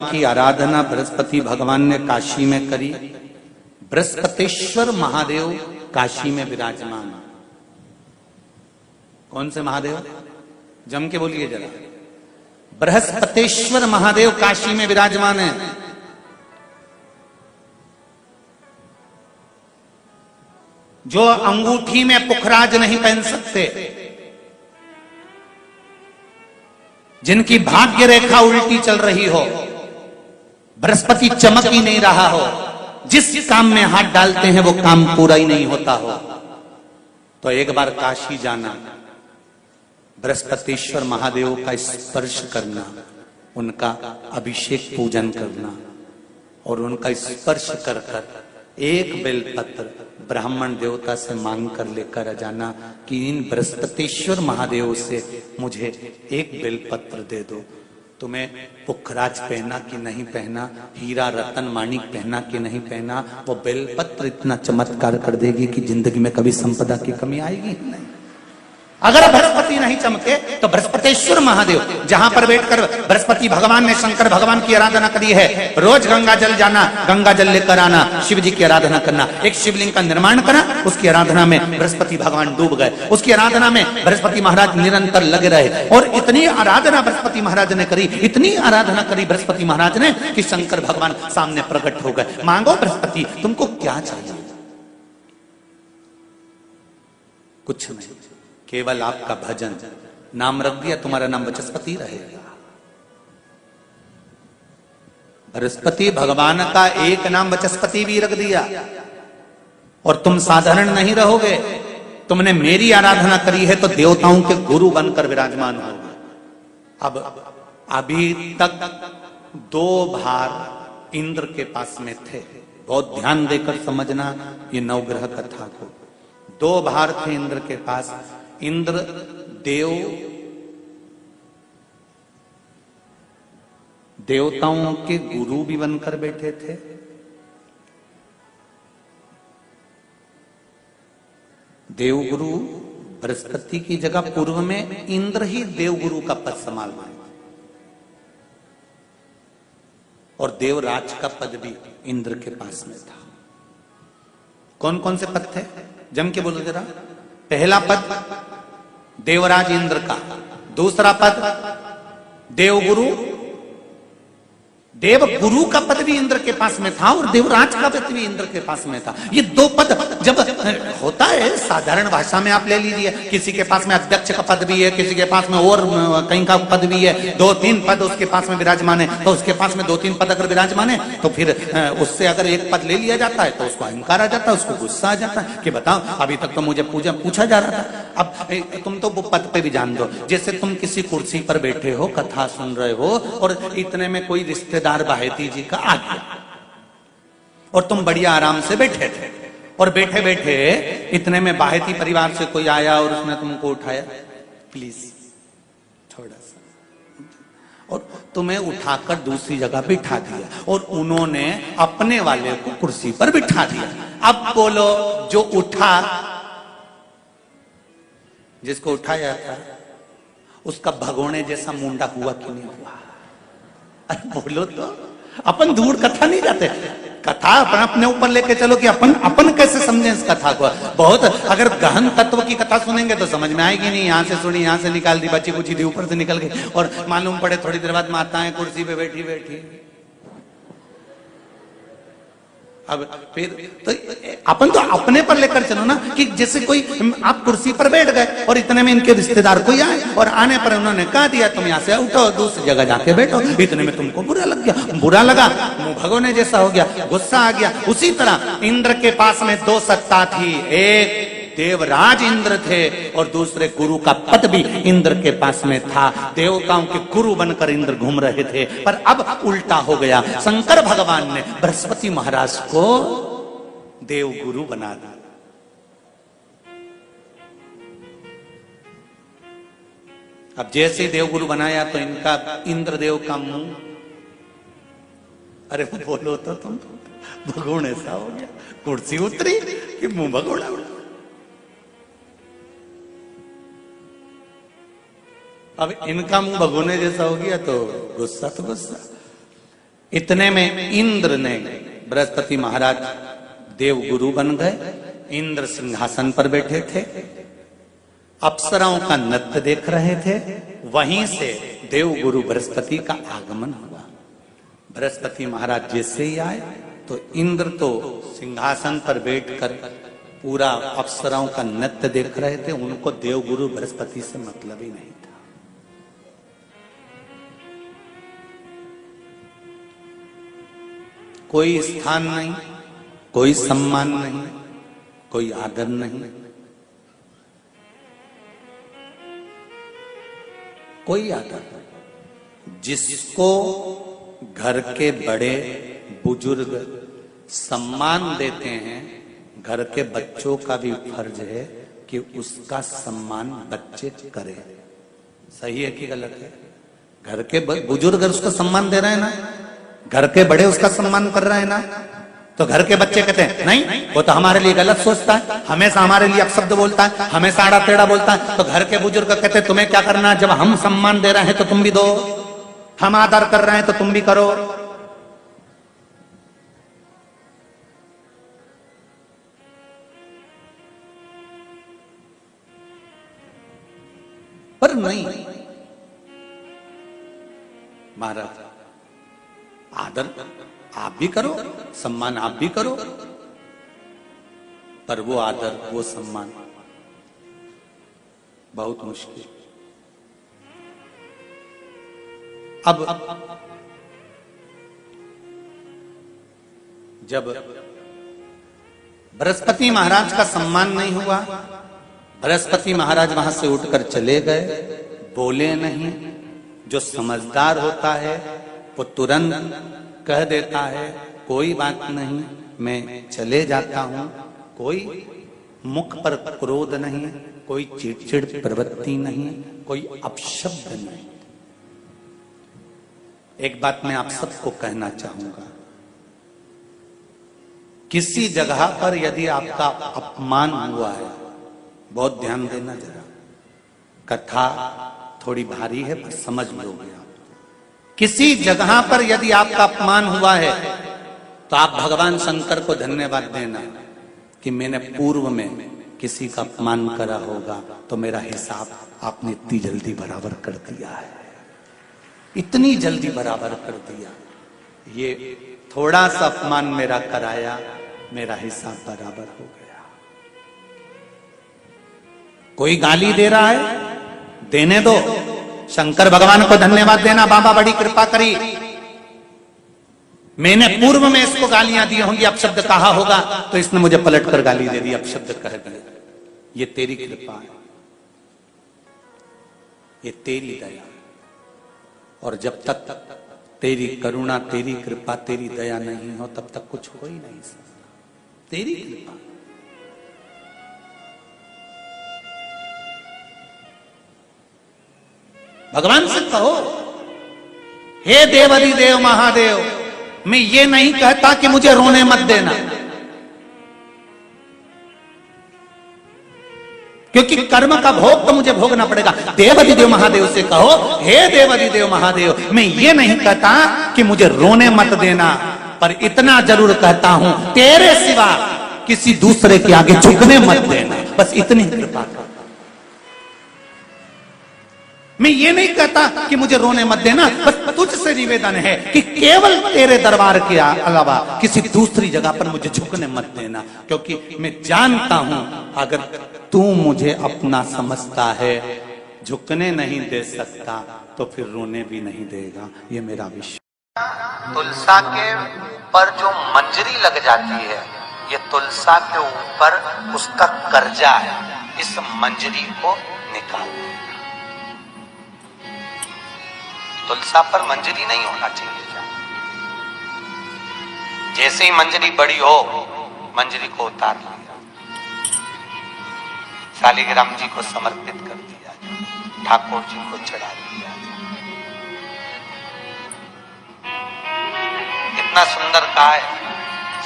की आराधना बृहस्पति भगवान ने काशी में करी। बृहस्पतेश्वर महादेव काशी में विराजमान। कौन से महादेव? जम के बोलिए जरा। बृहस्पतेश्वर महादेव काशी में विराजमान है। जो अंगूठी में पुखराज नहीं पहन सकते, जिनकी भाग्य रेखा उल्टी चल रही हो, बृहस्पति चमक ही नहीं रहा हो, जिस काम में हाथ डालते हैं वो काम पूरा ही नहीं होता हो, तो एक बार काशी जाना, बृहस्पतेश्वर महादेव का स्पर्श करना, उनका अभिषेक पूजन करना और उनका स्पर्श कर कर एक बेलपत्र ब्राह्मण देवता से मांग कर लेकर आ जाना कि इन बृहस्पतेश्वर महादेव से मुझे एक बेलपत्र दे दो। तुम्हें पुखराज पहना कि नहीं पहना, हीरा रतन माणिक पहना कि नहीं पहना, वो बेलपत्र इतना चमत्कार कर देगी कि जिंदगी में कभी संपदा की कमी आएगी ही नहीं। अगर बृहस्पति नहीं चमके तो बृहस्पतेश्वर महादेव, जहां पर बैठकर बृहस्पति भगवान ने शंकर भगवान की आराधना करी है, रोज गंगा जल जाना, गंगा जल लेकर आना, शिव जी की आराधना करना, एक शिवलिंग का निर्माण करा, उसकी आराधना में बृहस्पति भगवान डूब गए, उसकी आराधना में बृहस्पति महाराज निरंतर लगे रहे और इतनी आराधना बृहस्पति महाराज ने करी, इतनी आराधना करी बृहस्पति महाराज ने कि शंकर भगवान सामने प्रकट हो गए। मांगो बृहस्पति, तुमको क्या चाहिए? कुछ नहीं, केवल आपका भजन। नाम रख दिया, तुम्हारा नाम बृहस्पति रहेगा। बृहस्पति भगवान का एक नाम बृहस्पति भी रख दिया और तुम साधारण नहीं रहोगे। तुमने मेरी आराधना करी है तो देवताओं के गुरु बनकर विराजमान होगे। अब अभी तक 2 भार इंद्र के पास में थे। बहुत ध्यान देकर समझना ये नवग्रह कथा को। 2 भार थे इंद्र के पास। इंद्र देवताओं के गुरु भी बनकर बैठे थे, देवगुरु बृहस्पति की जगह पूर्व में इंद्र ही देवगुरु का पद संभाल रहे और देवराज का पद भी इंद्र के पास में था। कौन कौन से पद थे? जम के बोलो जरा। पहला पद देवराज इंद्र का, दूसरा पद देवगुरु, देवगुरु का पद भी इंद्र के पास में था और देवराज का पद भी इंद्र के पास में था। ये 2 पद जब होता है साधारण भाषा में आप ले लीजिए, किसी के पास में अध्यक्ष का पद भी है, किसी के पास में और कहीं का पद भी है, 2-3 पद उसके पास में विराजमान है, तो उसके पास में 2-3 पद अगर विराजमान है तो फिर उससे अगर एक पद ले लिया जाता है तो उसको अहंकार आ जाता है, उसको गुस्सा आ जाता है कि बताओ अभी तक तो मुझे पूछा जा रहा था, अब तुम तो वो पद पे भी जान दो। जैसे तुम किसी कुर्सी पर बैठे हो, कथा सुन रहे हो और इतने में कोई रिश्तेदार बाहेती जी का आ गया और तुम बढ़िया आराम से बैठे थे और बैठे बैठे इतने में बाहेती परिवार से कोई आया और उसने तुमको उठाया, प्लीज थोड़ा सा, और तुम्हें उठाकर दूसरी जगह बिठा दिया और उन्होंने अपने वाले को कुर्सी पर बिठा दिया। अब बोलो, जो उठा, जिसको उठाया था उसका भगोने जैसा मुंडा हुआ कि नहीं हुआ? अरे बोलो तो। अपन दूर कथा नहीं जाते, कथा अपन अपने ऊपर लेके चलो कि अपन कैसे समझे इस कथा को। बहुत अगर गहन तत्व की कथा सुनेंगे तो समझ में आएगी नहीं। यहाँ से सुनी, यहाँ से निकाल दी, बची कुची थी, ऊपर से निकल गई और मालूम पड़े थोड़ी देर बाद माताएं कुर्सी पे बैठी बैठी। अब फिर तो अपन तो अपने पर लेकर चलो ना कि जैसे कोई आप कुर्सी पर बैठ गए और इतने में इनके रिश्तेदार कोई आए और आने पर उन्होंने कहा दिया तुम यहाँ से उठो, दूसरी जगह जाके बैठो। इतने में तुमको बुरा लग गया, बुरा लगा, मुंह भगोने जैसा हो गया, गुस्सा आ गया। उसी तरह इंद्र के पास में 2 सत्ता थी, एक देवराज इंद्र थे और दूसरे गुरु का पद भी इंद्र के पास में था। देवताओं के गुरु बनकर इंद्र घूम रहे थे, पर अब उल्टा हो गया। शंकर भगवान ने बृहस्पति महाराज को देवगुरु बना दिया। अब जैसे ही देवगुरु बनाया तो इनका इंद्रदेव का मुंह, अरे बोलो तो तुम, भगोड़ ऐसा हो गया, कुर्सी उतरी कि मुंह भगोड़ा उड़ा। अब इनका मुंह भगोने जैसा हो गया तो गुस्सा तो गुस्सा। इतने में इंद्र ने, बृहस्पति महाराज देव गुरु बन गए, इंद्र सिंहासन पर बैठे थे, अप्सराओं का नृत्य देख रहे थे। वहीं से देव गुरु बृहस्पति का आगमन हुआ। बृहस्पति महाराज जैसे ही आए तो इंद्र तो सिंहासन पर बैठकर पूरा अप्सराओं का नृत्य देख रहे थे। उनको देव गुरु बृहस्पति से मतलब ही नहीं था। कोई स्थान नहीं, कोई सम्मान नहीं, कोई आदर नहीं, कोई आदर नहीं। जिसको घर के बड़े बुजुर्ग सम्मान देते हैं, घर के बच्चों का भी फर्ज है कि उसका सम्मान बच्चे करें। सही है कि गलत है? घर के बुजुर्ग उसको सम्मान दे रहे हैं ना, घर के बड़े उसका सम्मान कर रहे हैं ना, तो घर के बच्चे कहते हैं नहीं, वो तो हमारे लिए गलत सोचता है, हमेशा हमारे लिए अपशब्द बोलता है, हमेशा आड़ा टेढ़ा बोलता है। तो घर के बुजुर्ग कहते हैं तुम्हें क्या करना है, जब हम सम्मान दे रहे हैं तो तुम भी दो, हम आदर कर रहे हैं तो तुम भी करो। पर नहीं महाराज, आदर आप भी करो, सम्मान आप भी करो, पर वो आदर वो सम्मान बहुत मुश्किल। अब जब बृहस्पति महाराज का सम्मान नहीं हुआ, बृहस्पति महाराज वहां से उठकर चले गए, बोले नहीं। जो समझदार होता है वो तुरंत कह देता है कोई बात नहीं, मैं चले जाता हूं। कोई मुख पर क्रोध नहीं, कोई चिड़चिड़ प्रवृत्ति नहीं, कोई अपशब्द नहीं। एक बात मैं आप सबको कहना चाहूंगा, किसी जगह पर यदि आपका अपमान हुआ है, बहुत ध्यान देना जरा। कथा थोड़ी भारी है पर समझ लोगे आप। किसी जगह पर यदि आपका अपमान हुआ है तो आप भगवान शंकर को धन्यवाद देना कि मैंने पूर्व में किसी का अपमान करा होगा तो मेरा हिसाब आपने इतनी जल्दी बराबर कर दिया है, इतनी जल्दी बराबर कर दिया। ये थोड़ा सा अपमान मेरा कराया, मेरा हिसाब बराबर हो गया। कोई गाली दे रहा है, देने दो, शंकर भगवान को धन्यवाद देना, बाबा बड़ी कृपा करी, मैंने पूर्व में इसको गालियां दी होंगी, अपशब्द कहा होगा तो इसने मुझे पलट कर गाली दे दी, अपशब्द कह दिया। ये तेरी कृपा है, ये तेरी दया। और जब तक तेरी करुणा, तेरी कृपा, तेरी दया नहीं हो तब तक कुछ हो ही नहीं सकता। तेरी कृपा। भगवान से कहो, हे देवाधिदेव महादेव, मैं ये नहीं कहता कि मुझे रोने मत देना, क्योंकि कर्म का भोग तो मुझे भोगना पड़ेगा। देवाधिदेव महादेव से कहो, हे देवाधिदेव महादेव, मैं ये नहीं कहता कि मुझे रोने मत देना, पर इतना जरूर कहता हूं तेरे सिवा किसी दूसरे के आगे झुकने मत देना, बस इतनी कृपा कर। मैं ये नहीं कहता कि मुझे रोने मत देना, बस तुझसे निवेदन है कि केवल तेरे दरबार के अलावा किसी दूसरी जगह पर मुझे झुकने मत देना, क्योंकि मैं जानता हूं अगर तू मुझे अपना समझता है, झुकने नहीं दे सकता तो फिर रोने भी नहीं देगा। ये मेरा विश्वास। तुलसा के ऊपर जो मंजरी लग जाती है, ये तुलसा के ऊपर उसका कर्जा है, इस मंजरी को निकाल। तुलसा पर मंजरी नहीं होना चाहिए। जैसे ही मंजरी बड़ी हो, मंजरी को उतार लिया, शालिग्राम जी को समर्पित कर दिया, ठाकुर जी को चढ़ा दिया। इतना सुंदर कहा है,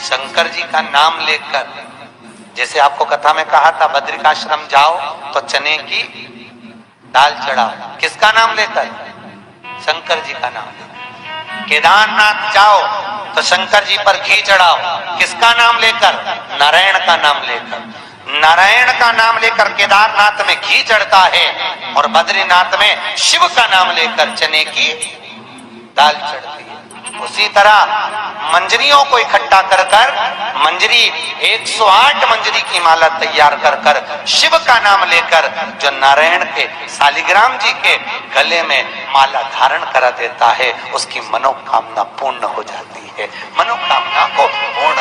शंकर जी का नाम लेकर, जैसे आपको कथा में कहा था बद्रिकाश्रम जाओ तो चने की दाल चढ़ाओ, किसका नाम लेकर? शंकर जी का नाम लेकर। केदारनाथ जाओ तो शंकर जी पर घी चढ़ाओ, किसका नाम लेकर? नारायण का नाम लेकर। नारायण का नाम लेकर केदारनाथ में घी चढ़ता है और बद्रीनाथ में शिव का नाम लेकर चने की दाल चढ़ती है। उसी तरह मंजरियों को इकट्ठा कर कर मंजरी 108 मंजरी की माला तैयार कर कर शिव का नाम लेकर जो नारायण के शालिग्राम जी के गले में माला धारण करा देता है, उसकी मनोकामना पूर्ण हो जाती है। मनोकामना को पूर्ण